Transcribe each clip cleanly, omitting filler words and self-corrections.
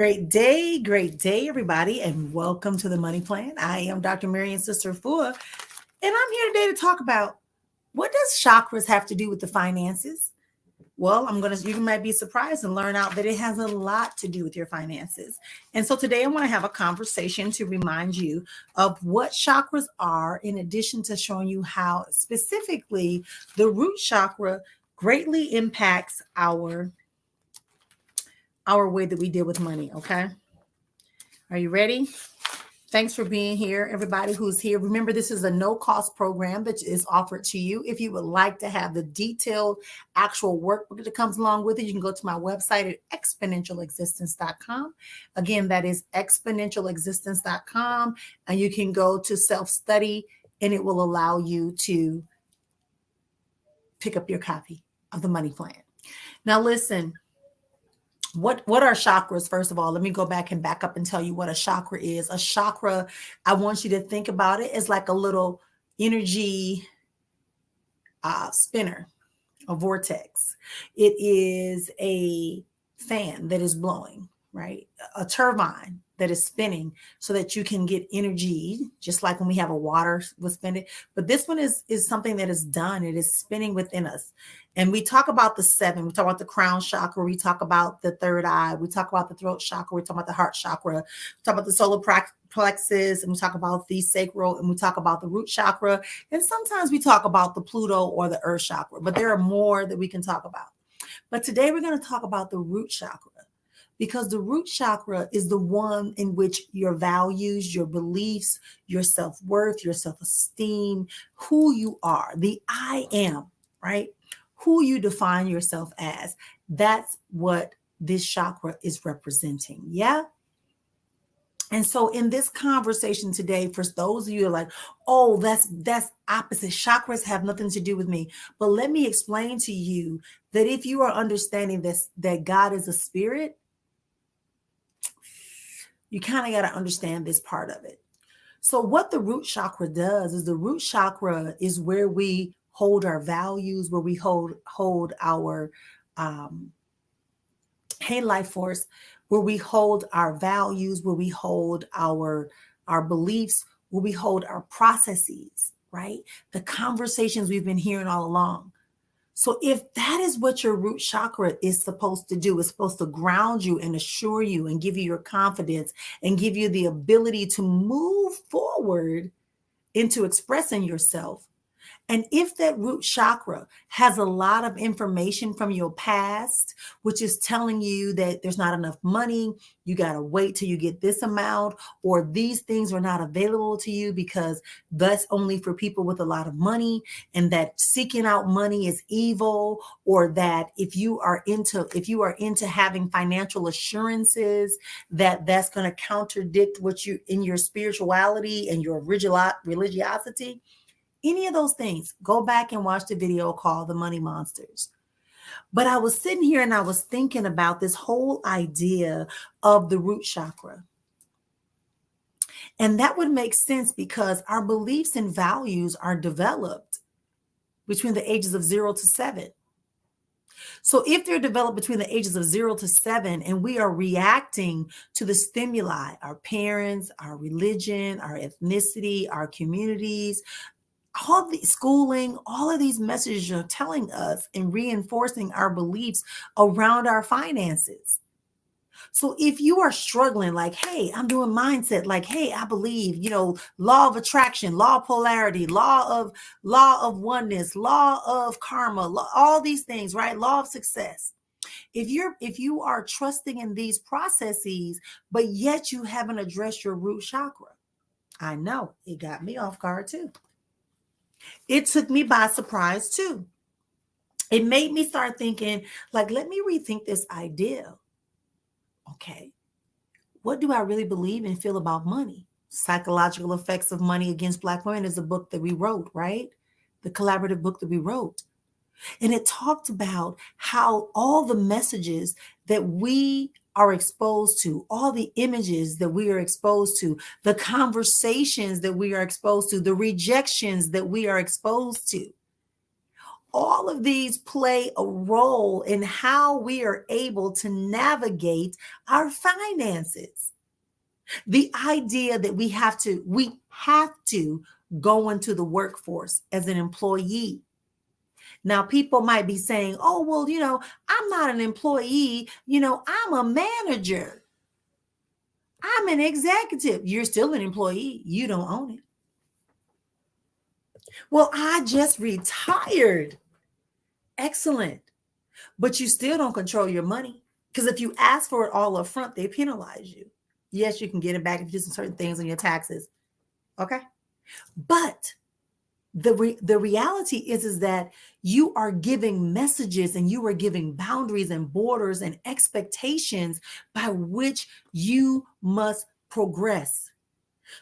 Great day, everybody, and welcome to the Money Plan. I am Dr. Marrian Sista Efua, and I'm here today to talk about what does chakras have to do with the finances? Well, you might be surprised and learn out that it has a lot to do with your finances. And so today I want to have a conversation to remind you of what chakras are, in addition to showing you how specifically the root chakra greatly impacts our way that we deal with money. Okay. Are you ready? Thanks for being here, everybody who's here. Remember, this is a no-cost program that is offered to you. If you would like to have the detailed actual workbook that comes along with it, you can go to my website at exponentialexistence.com. Again, that is exponentialexistence.com. And you can go to self-study, and it will allow you to pick up your copy of the money plan. Now, listen. What are chakras? First of all, let me go back up and tell you what a chakra is. A chakra, I want you to think about it as like a little energy spinner, a vortex. It is a fan that is blowing, right? A turbine that is spinning so that you can get energy, just like when we have a water was spinning. But this one is something that is done. It is spinning within us. And we talk about the seven. We talk about the crown chakra. We talk about the third eye. We talk about the throat chakra. We talk about the heart chakra. We talk about the solar plexus. And we talk about the sacral. And we talk about the root chakra. And sometimes we talk about the Pluto or the earth chakra. But there are more that we can talk about. But today we're going to talk about the root chakra, because the root chakra is the one in which your values, your beliefs, your self-worth, your self-esteem, who you are, the I am, right? Who you define yourself as. That's what this chakra is representing. Yeah. And so in this conversation today, for those of you who are like, oh, that's opposite. Chakras have nothing to do with me. But let me explain to you that if you are understanding this, that God is a spirit, you kind of got to understand this part of it. So what the root chakra does is the root chakra is where we hold our values, where we hold our hey life force, where we hold our values, where we hold our beliefs, where we hold our processes, right? The conversations we've been hearing all along. So if that is what your root chakra is supposed to do, it's supposed to ground you and assure you and give you your confidence and give you the ability to move forward into expressing yourself. And if that root chakra has a lot of information from your past, which is telling you that there's not enough money, you got to wait till you get this amount, or these things are not available to you because that's only for people with a lot of money, and that seeking out money is evil, or that if you are into having financial assurances, that's going to contradict what you in your spirituality and your religiosity. Any of those things, go back and watch the video called The Money Monsters. But I was sitting here and I was thinking about this whole idea of the root chakra. And that would make sense because our beliefs and values are developed between the ages of 0 to 7. So if they're developed between the ages of 0 to 7, and we are reacting to the stimuli, our parents, our religion, our ethnicity, our communities, all the schooling, all of these messages are telling us and reinforcing our beliefs around our finances. So if you are struggling, like, hey, I'm doing mindset, like, hey, I believe, law of attraction, law of polarity, law of oneness, law of karma, all these things, right? Law of success. If you are trusting in these processes, but yet you haven't addressed your root chakra, I know it got me off guard too. It took me by surprise too. It made me start thinking, like, let me rethink this idea. Okay, what do I really believe and feel about money? Psychological Effects of Money Against Black Women is a book that we wrote, right? The collaborative book that we wrote. And it talked about how all the messages that we are exposed to, all the images that we are exposed to, the conversations that we are exposed to, the rejections that we are exposed to, All of these play a role in how we are able to navigate our finances. The idea that we have to go into the workforce as an employee. Now, people might be saying, oh, well, I'm not an employee. I'm a manager. I'm an executive. You're still an employee. You don't own it. Well, I just retired. Excellent. But you still don't control your money. Because if you ask for it all up front, they penalize you. Yes, you can get it back if you do some certain things on your taxes. Okay. But the reality is that you are giving messages and you are giving boundaries and borders and expectations by which you must progress.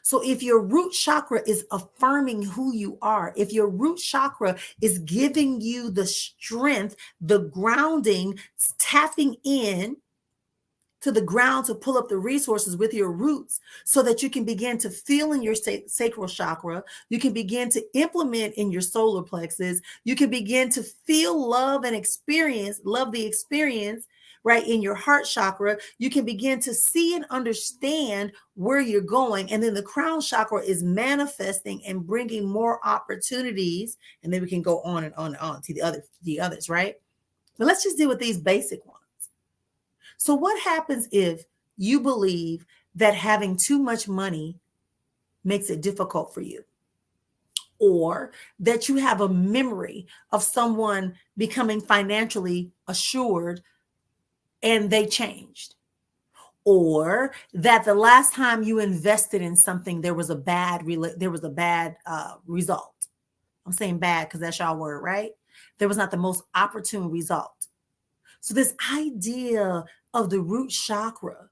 So if your root chakra is affirming who you are, if your root chakra is giving you the strength, the grounding, tapping in to the ground to pull up the resources with your roots so that you can begin to feel in your sacral chakra. You can begin to implement in your solar plexus. You can begin to feel love and love the experience, right, in your heart chakra. You can begin to see and understand where you're going. And then the crown chakra is manifesting and bringing more opportunities. And then we can go on and on and on to the others, right? But let's just deal with these basic ones. So what happens if you believe that having too much money makes it difficult for you? Or that you have a memory of someone becoming financially assured and they changed? Or that the last time you invested in something, there was a bad result. I'm saying bad because that's y'all word, right? There was not the most opportune result. So this idea of the root chakra,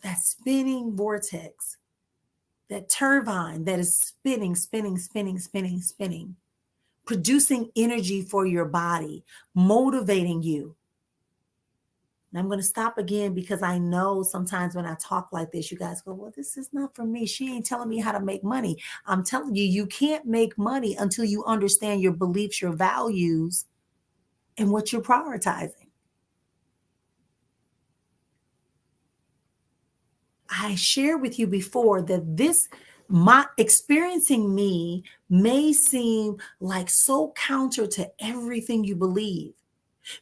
that spinning vortex, that turbine that is spinning, producing energy for your body, motivating you. And I'm going to stop again because I know sometimes when I talk like this, you guys go, well, this is not for me. She ain't telling me how to make money. I'm telling you, you can't make money until you understand your beliefs, your values, and what you're prioritizing. I shared with you before that my experiencing me may seem like so counter to everything you believe,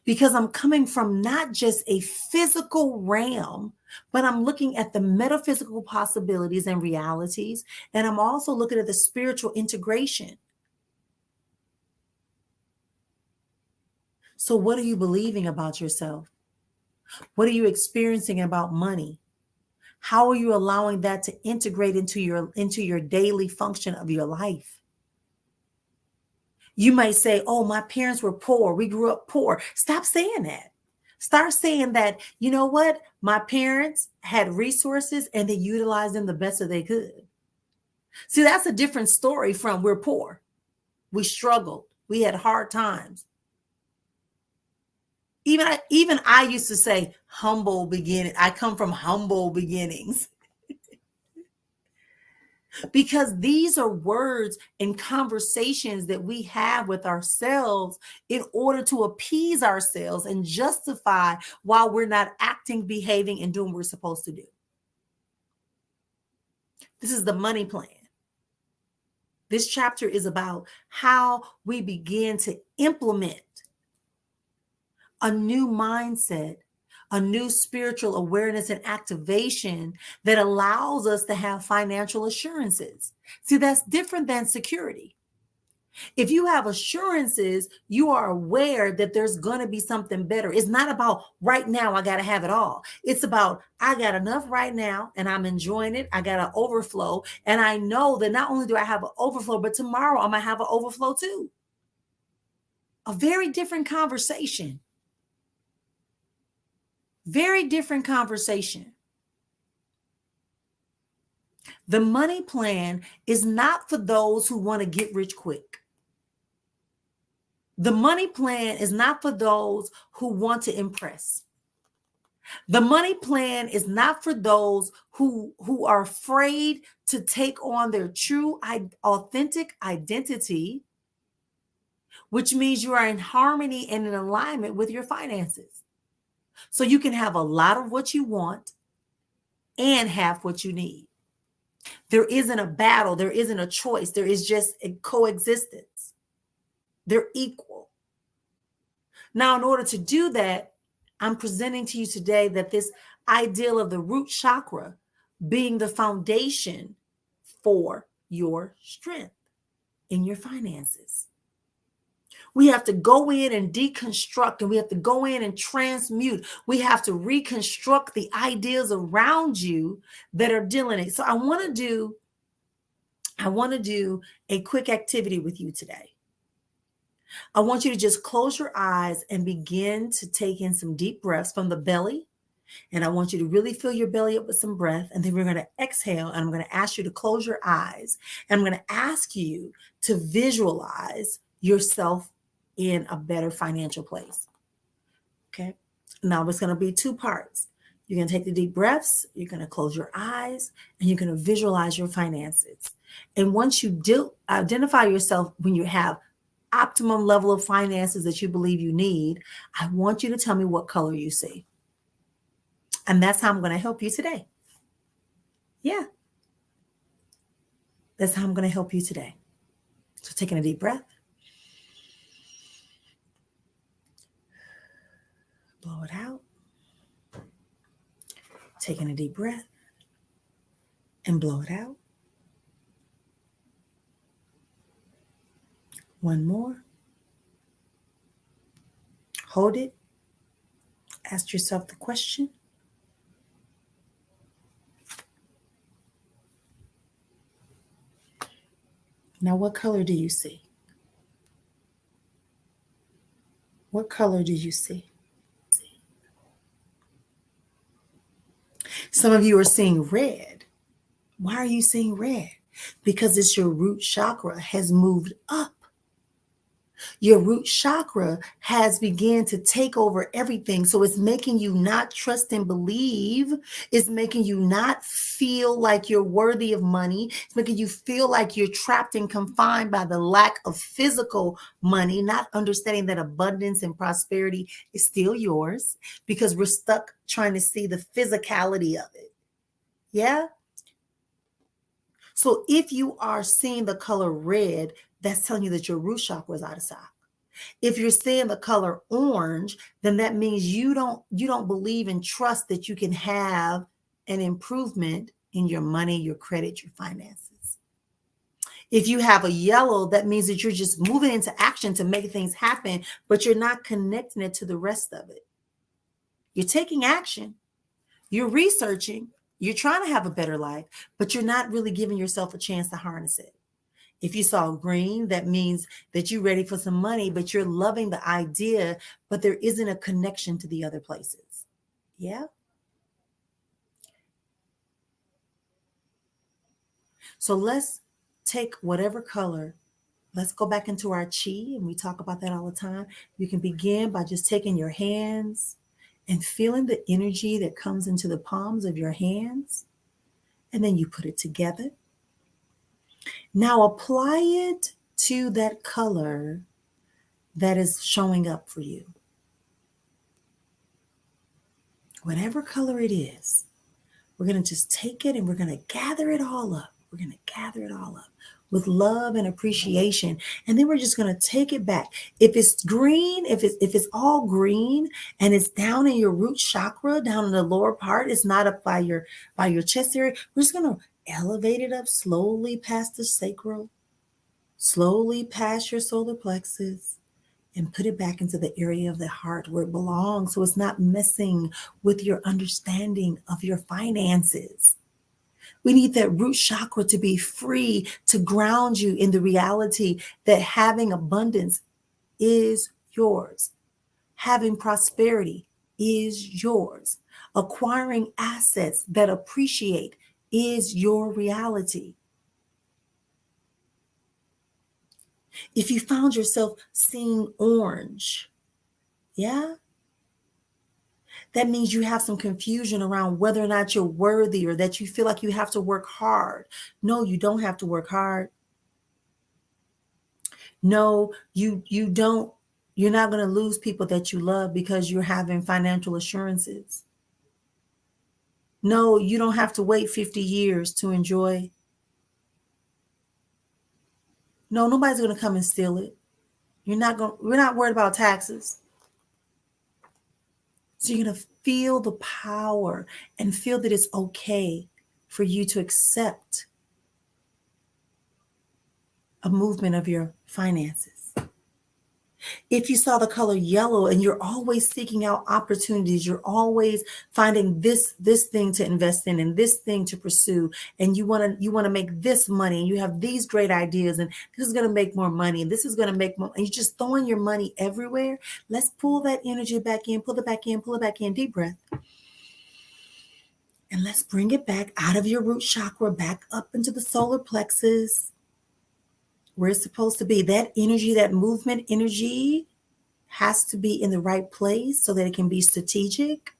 because I'm coming from not just a physical realm, but I'm looking at the metaphysical possibilities and realities. And I'm also looking at the spiritual integration. So what are you believing about yourself? What are you experiencing about money? How are you allowing that to integrate into your daily function of your life? You might say, oh, my parents were poor. We grew up poor. Stop saying that. Start saying that, you know what? My parents had resources and they utilized them the best that they could. See, that's a different story from we're poor. We struggled. We had hard times. Even I used to say humble beginning. I come from humble beginnings. Because these are words and conversations that we have with ourselves in order to appease ourselves and justify why we're not acting, behaving, and doing what we're supposed to do. This is the money plan. This chapter is about how we begin to implement a new mindset, a new spiritual awareness and activation that allows us to have financial assurances. See, that's different than security. If you have assurances, you are aware that there's going to be something better. It's not about right now, I got to have it all. It's about I got enough right now and I'm enjoying it. I got an overflow. And I know that not only do I have an overflow, but tomorrow I'm going to have an overflow too. A very different conversation. Very different conversation. The money plan is not for those who want to get rich quick. The money plan is not for those who want to impress. The money plan is not for those who are afraid to take on their true, authentic identity which means you are in harmony and in alignment with your finances. So you can have a lot of what you want and have what you need. There isn't a battle. There isn't a choice. There is just a coexistence. They're equal. Now, in order to do that, I'm presenting to you today that this ideal of the root chakra being the foundation for your strength in your finances. We have to go in and deconstruct, and we have to go in and transmute. We have to reconstruct the ideas around you that are dealing it. So I want to do a quick activity with you today. I want you to just close your eyes and begin to take in some deep breaths from the belly. And I want you to really fill your belly up with some breath. And then we're going to exhale. And I'm going to ask you to close your eyes. And I'm going to ask you to visualize yourself in a better financial place. Okay. Now it's going to be two parts. You're going to take the deep breaths. You're going to close your eyes and you're going to visualize your finances. And once you identify yourself when you have optimum level of finances that you believe you need, I want you to tell me what color you see. And that's how I'm going to help you today. Yeah. That's how I'm going to help you today. So taking a deep breath. Blow it out. Taking a deep breath. And blow it out. One more. Hold it. Ask yourself the question. Now, what color do you see? What color do you see? Some of you are seeing red. Why are you seeing red? Because it's your root chakra has moved up. Your root chakra has began to take over everything. So it's making you not trust and believe. It's making you not feel like you're worthy of money. It's making you feel like you're trapped and confined by the lack of physical money, not understanding that abundance and prosperity is still yours because we're stuck trying to see the physicality of it. Yeah. So if you are seeing the color red, that's telling you that your root chakra is out of stock. If you're seeing the color orange, then that means you don't believe and trust that you can have an improvement in your money, your credit, your finances. If you have a yellow, that means that you're just moving into action to make things happen, but you're not connecting it to the rest of it. You're taking action. You're researching. You're trying to have a better life, but you're not really giving yourself a chance to harness it. If you saw green, that means that you're ready for some money, but you're loving the idea, but there isn't a connection to the other places. Yeah. So let's take whatever color. Let's go back into our chi, and we talk about that all the time. You can begin by just taking your hands and feeling the energy that comes into the palms of your hands, and then you put it together. Now apply it to that color that is showing up for you. Whatever color it is, we're going to just take it and we're going to gather it all up. We're going to gather it all up with love and appreciation. And then we're just going to take it back. If it's green, if it's all green and it's down in your root chakra, down in the lower part, it's not up by your chest area, we're just going to elevate it up slowly past the sacral, slowly past your solar plexus, and put it back into the area of the heart where it belongs, so it's not messing with your understanding of your finances. We need that root chakra to be free, to ground you in the reality that having abundance is yours. Having prosperity is yours. Acquiring assets that appreciate is your reality. If you found yourself seeing orange, yeah, that means you have some confusion around whether or not you're worthy or that you feel like you have to work hard. No, you don't have to work hard. No, you're not going to lose people that you love because you're having financial assurances. No, you don't have to wait 50 years to enjoy. No, nobody's going to come and steal it. We're not worried about taxes. So you're going to feel the power and feel that it's okay for you to accept a movement of your finances. If you saw the color yellow and you're always seeking out opportunities, you're always finding this thing to invest in and this thing to pursue, and you want to make this money, and you have these great ideas, and this is going to make more money, and this is going to make more, and you're just throwing your money everywhere. Let's pull that energy back in, pull it back in, pull it back in, deep breath. And let's bring it back out of your root chakra, back up into the solar plexus, where it's supposed to be. That energy, that movement energy, has to be in the right place so that it can be strategic.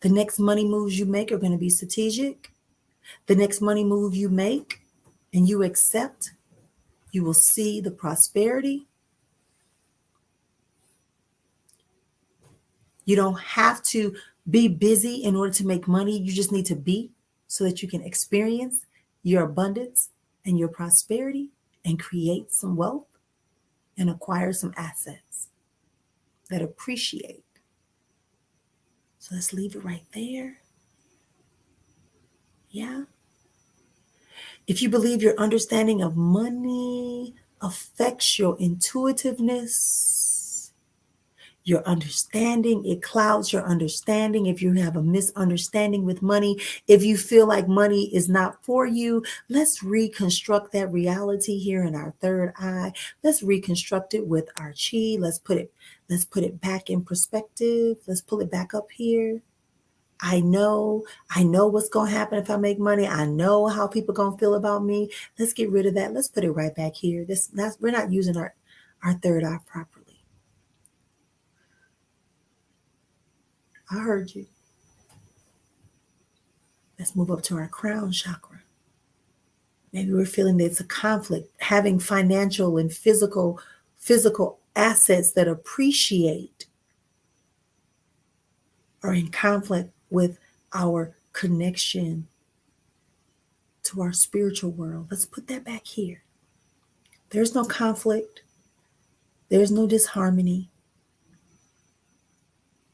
The next money moves you make are going to be strategic. The next money move you make and you accept, you will see the prosperity. You don't have to be busy in order to make money. You just need to be so that you can experience your abundance and your prosperity and create some wealth and acquire some assets that appreciate. So let's leave it right there. Yeah. If you believe your understanding of money affects your intuitiveness, your understanding, it clouds your understanding. If you have a misunderstanding with money, if you feel like money is not for you, let's reconstruct that reality here in our third eye. Let's reconstruct it with our chi. Let's put it back in perspective. Let's pull it back up here. I know what's going to happen if I make money. I know how people are going to feel about me. Let's get rid of that. Let's put it right back here. We're not using our third eye properly. I heard you. Let's move up to our crown chakra. Maybe we're feeling that it's a conflict, having financial and physical assets that appreciate are in conflict with our connection to our spiritual world. Let's put that back here. There's no conflict. There's no disharmony.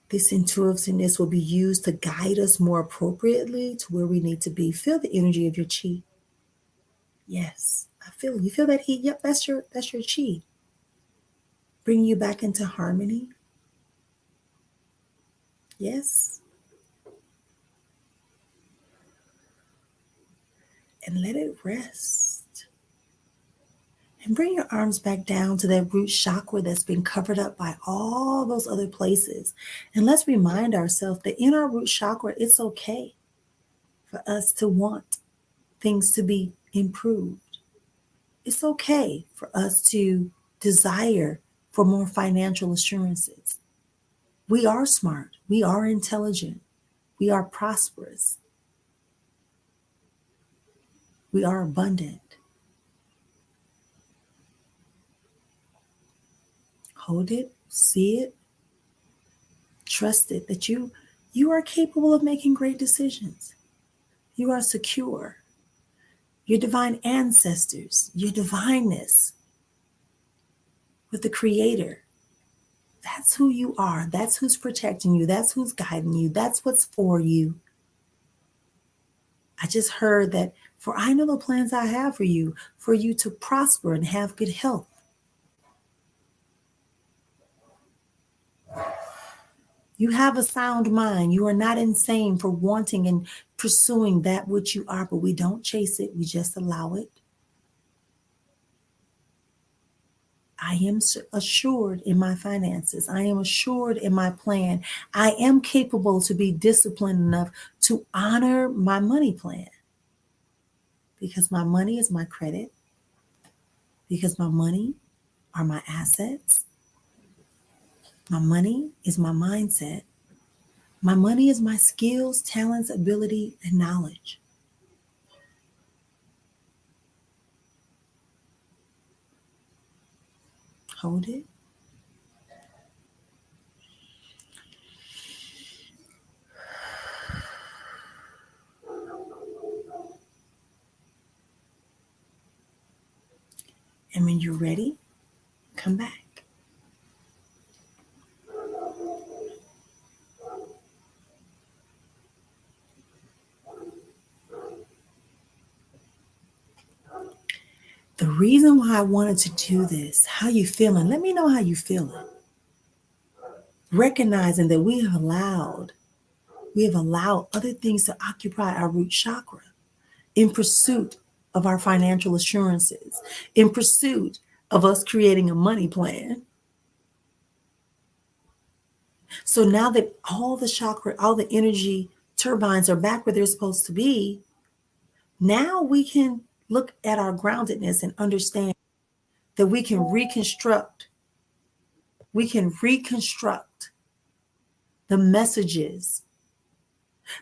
This intuitiveness will be used to guide us more appropriately to where we need to be. Feel the energy of your chi. Yes, I feel it. You feel that heat? Yep, that's your chi. Bringing you back into harmony. Yes. And let it rest. And bring your arms back down to that root chakra that's been covered up by all those other places. And let's remind ourselves that in our root chakra, it's okay for us to want things to be improved. It's okay for us to desire for more financial assurances. We are smart. We are intelligent. We are prosperous. We are abundant. Hold it, see it, trust it that you are capable of making great decisions. You are secure. Your divine ancestors, your divineness with the Creator. That's who you are. That's who's protecting you. That's who's guiding you. That's what's for you. I just heard that, for I know the plans I have for you to prosper and have good health. You have a sound mind. You are not insane for wanting and pursuing that which you are, but we don't chase it. We just allow it. I am assured in my finances. I am assured in my plan. I am capable to be disciplined enough to honor my money plan, because my money is my credit, because my money are my assets. My money is my mindset. My money is my skills, talents, ability, and knowledge. Hold it. And when you're ready, come back. The reason why I wanted to do this, how you feeling? Let me know how you feeling. Recognizing that we have allowed other things to occupy our root chakra in pursuit of our financial assurances, in pursuit of us creating a money plan. So now that all the chakra, all the energy turbines are back where they're supposed to be, now we can look at our groundedness and understand that we can reconstruct the messages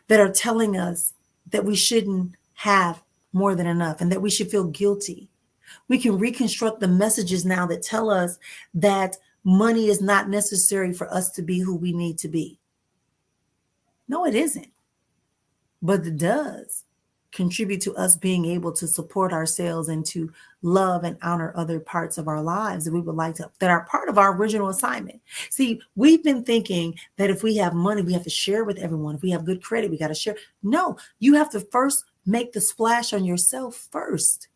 that are telling us that we shouldn't have more than enough and that we should feel guilty. We can reconstruct the messages now that tell us that money is not necessary for us to be who we need to be. No, it isn't. But it does contribute to us being able to support ourselves and to love and honor other parts of our lives that we would like to, that are part of our original assignment. See, we've been thinking that if we have money, we have to share with everyone. If we have good credit, we got to share. No, you have to first make the splash on yourself first.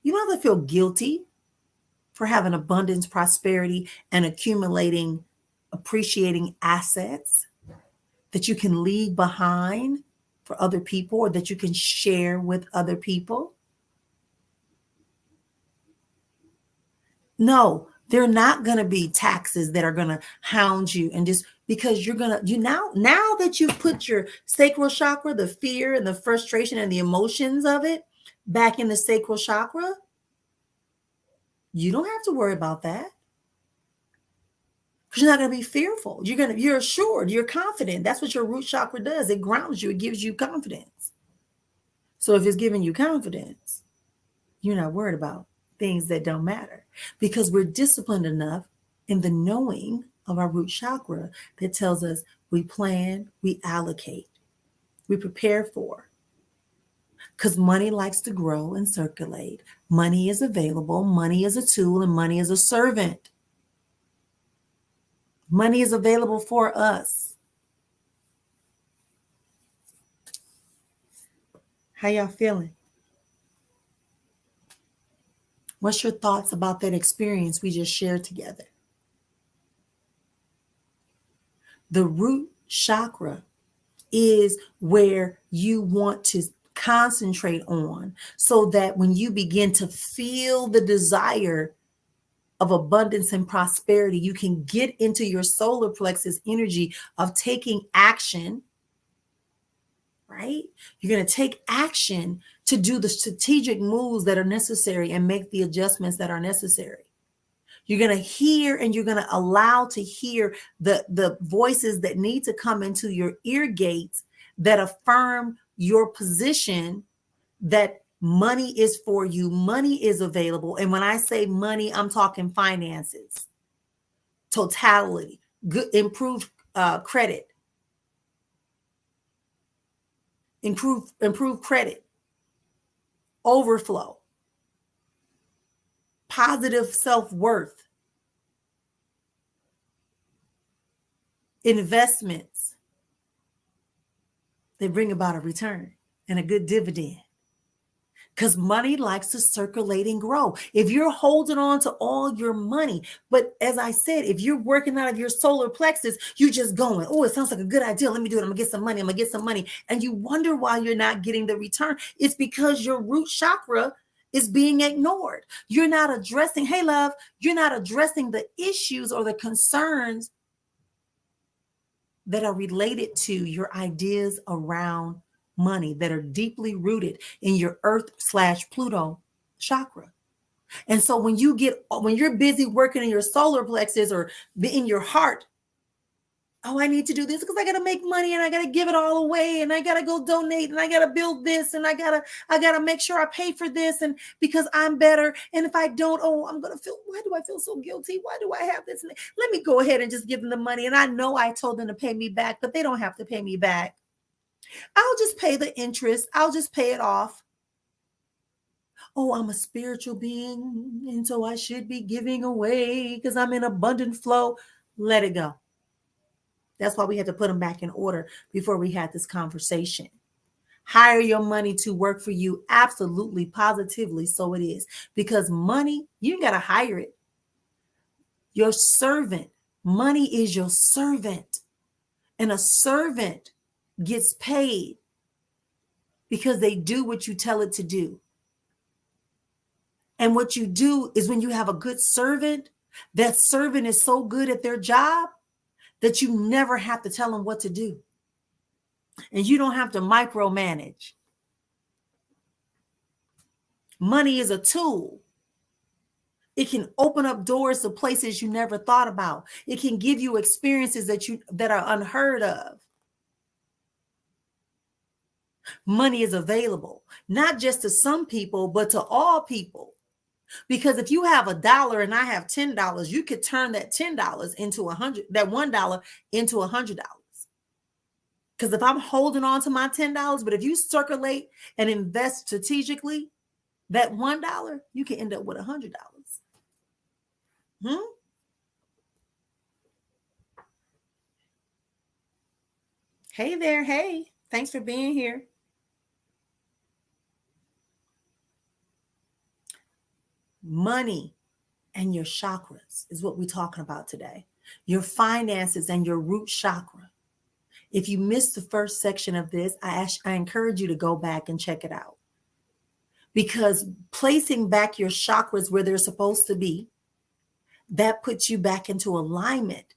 You don't have to feel guilty for having abundance, prosperity, and accumulating, appreciating assets that you can leave behind for other people or that you can share with other people. No, they're not going to be taxes that are going to hound you and just because now that you've put your sacral chakra, the fear and the frustration and the emotions of it back in the sacral chakra, you don't have to worry about that. Because you're not going to be fearful. You're assured, you're confident. That's what your root chakra does. It grounds you. It gives you confidence. So if it's giving you confidence, you're not worried about things that don't matter because we're disciplined enough in the knowing of our root chakra that tells us we plan, we allocate, we prepare for. Because money likes to grow and circulate. Money is available. Money is a tool and money is a servant. Money is available for us. How y'all feeling? What's your thoughts about that experience we just shared together? The root chakra is where you want to concentrate on so that when you begin to feel the desire of abundance and prosperity, you can get into your solar plexus energy of taking action, right? You're going to take action to do the strategic moves that are necessary and make the adjustments that are necessary. You're going to hear and you're going to allow to hear the voices that need to come into your ear gates that affirm your position that money is for you. Money is available. And when I say money, I'm talking finances, totality, good, improved credit, improve credit, overflow, positive self-worth, investments. They bring about a return and a good dividend. Because money likes to circulate and grow. If you're holding on to all your money, but as I said, if you're working out of your solar plexus, you're just going, oh, it sounds like a good idea. Let me do it. I'm going to get some money. I'm going to get some money. And you wonder why you're not getting the return. It's because your root chakra is being ignored. You're not addressing, hey, love, you're not addressing the issues or the concerns that are related to your ideas around money that are deeply rooted in your Earth/Pluto chakra. And so when you're busy working in your solar plexus or in your heart, Oh, I need to do this because I got to make money and I got to give it all away and I got to go donate and I got to build this and I got to make sure I pay for this and because I'm better. And if I don't, oh, I'm going to feel, why do I feel so guilty? Why do I have this? Let me go ahead and just give them the money. And I know I told them to pay me back, but they don't have to pay me back. I'll just pay the interest. I'll just pay it off. Oh, I'm a spiritual being. And so I should be giving away because I'm in abundant flow. Let it go. That's why we had to put them back in order before we had this conversation. Hire your money to work for you. Absolutely, positively, so it is. Because money, you got to hire it. Your servant. Money is your servant. And a servant gets paid because they do what you tell it to do. And what you do is when you have a good servant, that servant is so good at their job that you never have to tell them what to do. And you don't have to micromanage. Money is a tool. It can open up doors to places you never thought about. It can give you experiences that are unheard of. Money is available, not just to some people, but to all people. Because if you have $1 and I have $10, you could turn that $10 into that $1 into $100. Because if I'm holding on to my $10, but if you circulate and invest strategically, that $1, you can end up with $100. Hey there. Hey, thanks for being here. Money and your chakras is what we're talking about today. Your finances and your root chakra. If you missed the first section of this, I encourage you to go back and check it out. Because placing back your chakras where they're supposed to be, that puts you back into alignment.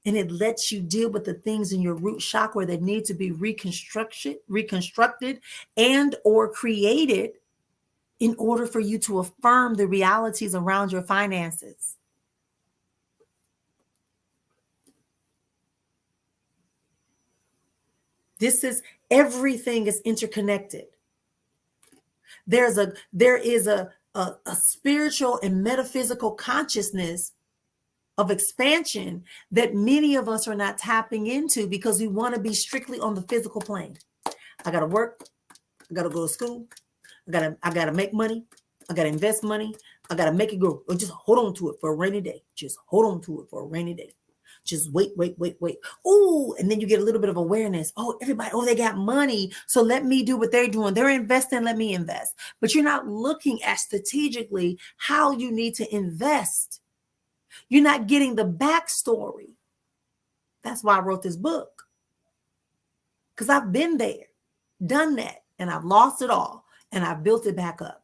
And it lets you deal with the things in your root chakra that need to be reconstructed and or created in order for you to affirm the realities around your finances. Everything is interconnected. There is a spiritual and metaphysical consciousness of expansion that many of us are not tapping into because we want to be strictly on the physical plane. I got to work. I got to go to school. I got to make money. I got to invest money. I got to make it grow. Or just hold on to it for a rainy day. Just hold on to it for a rainy day. Just wait. Oh, and then you get a little bit of awareness. Oh, everybody, they got money. So let me do what they're doing. They're investing. Let me invest. But you're not looking at strategically how you need to invest. You're not getting the backstory. That's why I wrote this book. Because I've been there, done that, and I've lost it all, and I've built it back up.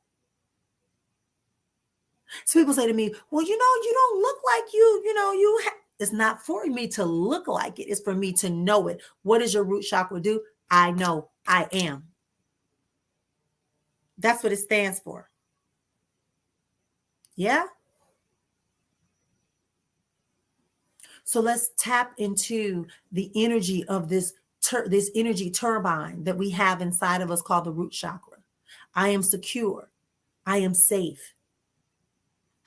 So people say to me, well, you don't look like you it's not for me to look like it. It's for me to know it. What does your root chakra do? I know. I am. That's what it stands for. Yeah? So let's tap into the energy of this energy turbine that we have inside of us called the root chakra. I am secure. I am safe.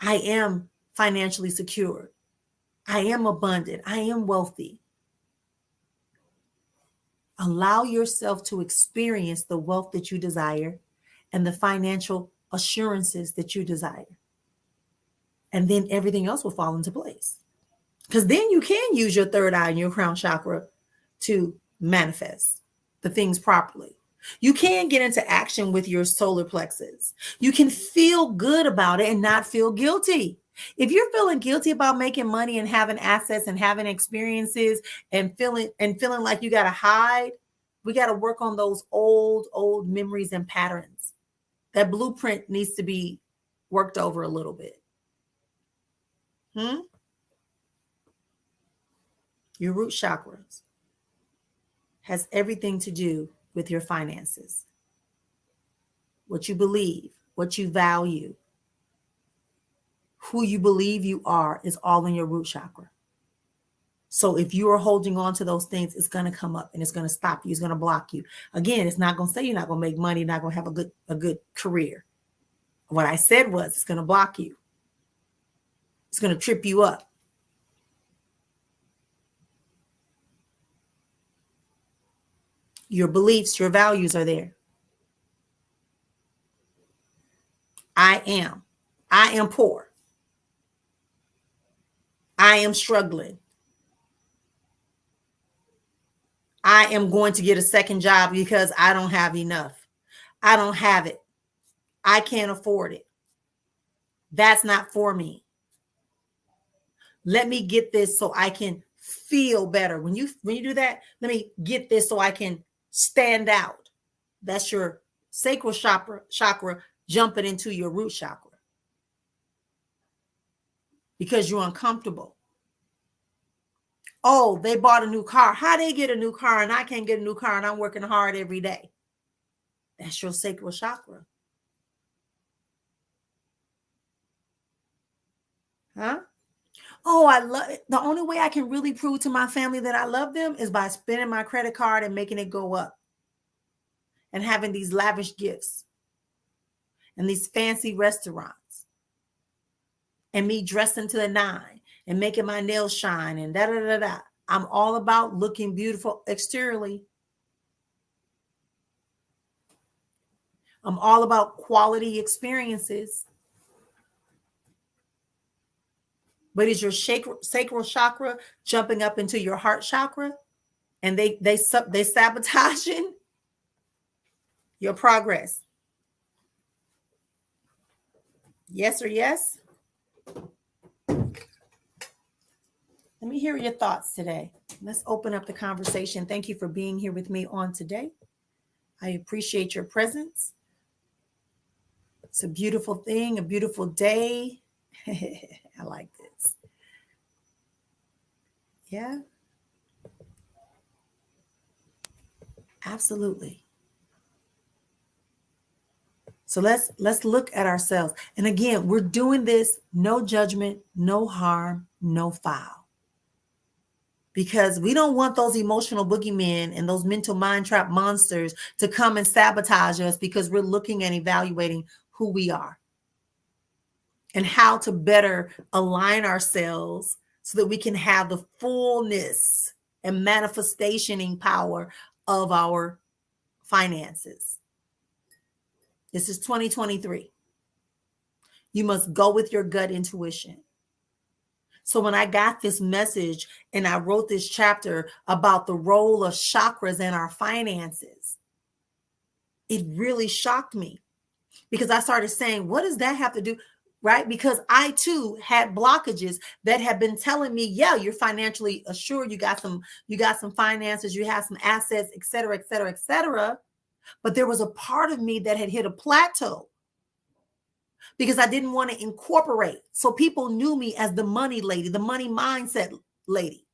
I am financially secure. I am abundant. I am wealthy. Allow yourself to experience the wealth that you desire and the financial assurances that you desire. And then everything else will fall into place. Because then you can use your third eye and your crown chakra to manifest the things properly. You can get into action with your solar plexus. You can feel good about it and not feel guilty. If you're feeling guilty about making money and having assets and having experiences and feeling like you got to hide, we got to work on those old memories and patterns. That blueprint needs to be worked over a little bit. Your root chakras has everything to do with your finances. What you believe, what you value, who you believe you are is all in your root chakra. So if you are holding on to those things, it's going to come up and it's going to stop you. It's going to block you. Again, it's not going to say you're not going to make money, not going to have a good career. What I said was it's going to block you. It's going to trip you up. Your beliefs, your values are there. I am poor. I am struggling. I am going to get a second job because I don't have enough. I don't have it. I can't afford it. That's not for me. Let me get this so I can feel better. When you do that, let me get this so I can stand out. That's your sacral chakra jumping into your root chakra because you're uncomfortable. Oh, they bought a new car. How they get a new car and I can't get a new car and I'm working hard every day? That's your sacral chakra. Huh? Oh, I love it. The only way I can really prove to my family that I love them is by spending my credit card and making it go up and having these lavish gifts and these fancy restaurants and me dressing to the nine and making my nails shine and da-da-da-da. I'm all about looking beautiful exteriorly. I'm all about quality experiences. But is your sacral chakra jumping up into your heart chakra and they sabotaging your progress? Yes or yes? Let me hear your thoughts today. Let's open up the conversation. Thank you for being here with me on today. I appreciate your presence. It's a beautiful thing, a beautiful day. I like this. Yeah. Absolutely. So let's look at ourselves. And again, we're doing this, no judgment, no harm, no foul. Because we don't want those emotional boogeymen and those mental mind trap monsters to come and sabotage us because we're looking and evaluating who we are and how to better align ourselves so that we can have the fullness and manifestationing power of our finances. This is 2023. You must go with your gut intuition. So when I got this message and I wrote this chapter about the role of chakras in our finances, it really shocked me because I started saying, what does that have to do? Right? Because I too had blockages that had been telling me, yeah, you're financially assured. You got some finances, you have some assets, et cetera, et cetera, et cetera. But there was a part of me that had hit a plateau because I didn't want to incorporate. So people knew me as the money lady, the money mindset lady.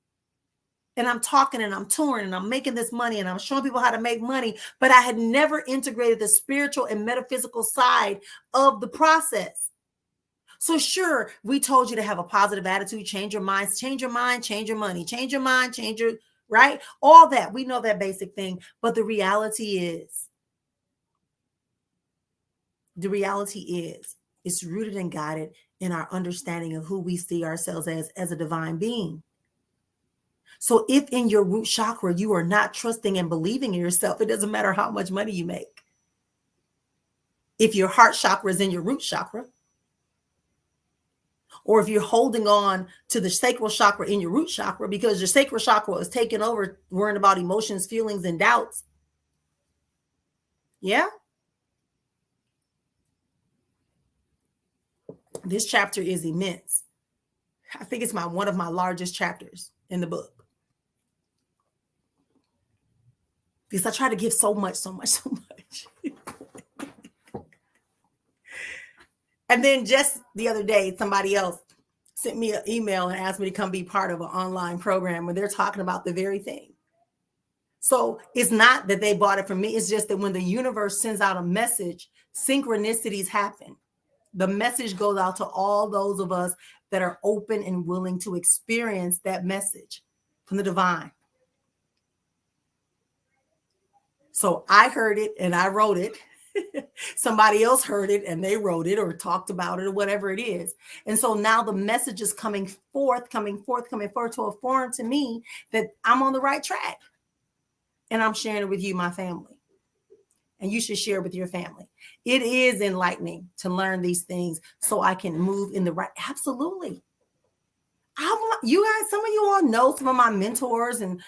And I'm talking and I'm touring and I'm making this money and I'm showing people how to make money, but I had never integrated the spiritual and metaphysical side of the process. So sure, we told you to have a positive attitude, change your minds, change your mind, change your money, change your mind, change your, right? All that, we know that basic thing. But the reality is, it's rooted and guided in our understanding of who we see ourselves as a divine being. So if in your root chakra, you are not trusting and believing in yourself, it doesn't matter how much money you make. If your heart chakra is in your root chakra, or if you're holding on to the sacral chakra in your root chakra because your sacral chakra is taking over, worrying about emotions, feelings, and doubts. Yeah. This chapter is immense. I think it's one of my largest chapters in the book. Because I try to give so much. And then just the other day, somebody else sent me an email and asked me to come be part of an online program where they're talking about the very thing. So it's not that they bought it from me. It's just that when the universe sends out a message, synchronicities happen. The message goes out to all those of us that are open and willing to experience that message. from the divine. So I heard it and I wrote it. Somebody else heard it and they wrote it or talked about it or whatever it is. And so now the message is coming forth to inform to me that I'm on the right track. And I'm sharing it with you, my family. And you should share with your family. It is enlightening to learn these things so I can move in the right. Absolutely. I want you guys, some of you all know some of my mentors and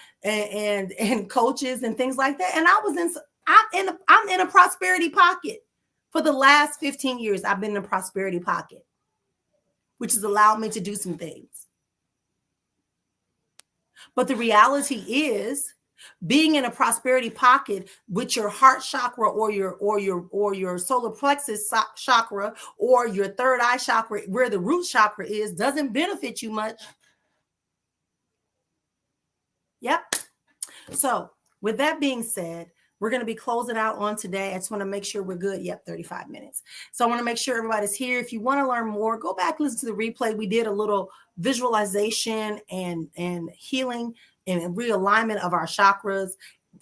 coaches and things like that. And I'm in a prosperity pocket. For the last 15 years, I've been in a prosperity pocket, which has allowed me to do some things. But the reality is, being in a prosperity pocket with your heart chakra or your solar plexus chakra or your third eye chakra, where the root chakra is, doesn't benefit you much. Yep. So with that being said, we're going to be closing out on today. I just want to make sure we're good. Yep, 35 minutes. So I want to make sure everybody's here. If you want to learn more, go back, listen to the replay. We did a little visualization and healing and realignment of our chakras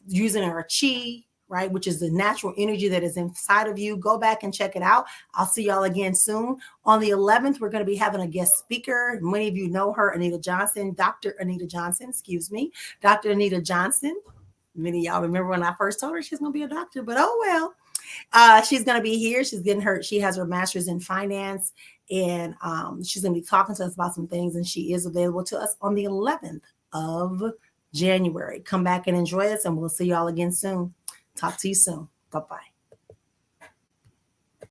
using our chi, right, which is the natural energy that is inside of you. Go back and check it out. I'll see y'all again soon. On the 11th, we're going to be having a guest speaker. Many of you know her, Dr. Anita Johnson. Dr. Anita Johnson. Many of y'all remember when I first told her she's going to be a doctor, but oh well. She's going to be here. She has her master's in finance, and she's going to be talking to us about some things, and she is available to us on the 11th of January. Come back and enjoy us, and we'll see y'all again soon. Talk to you soon. Bye-bye.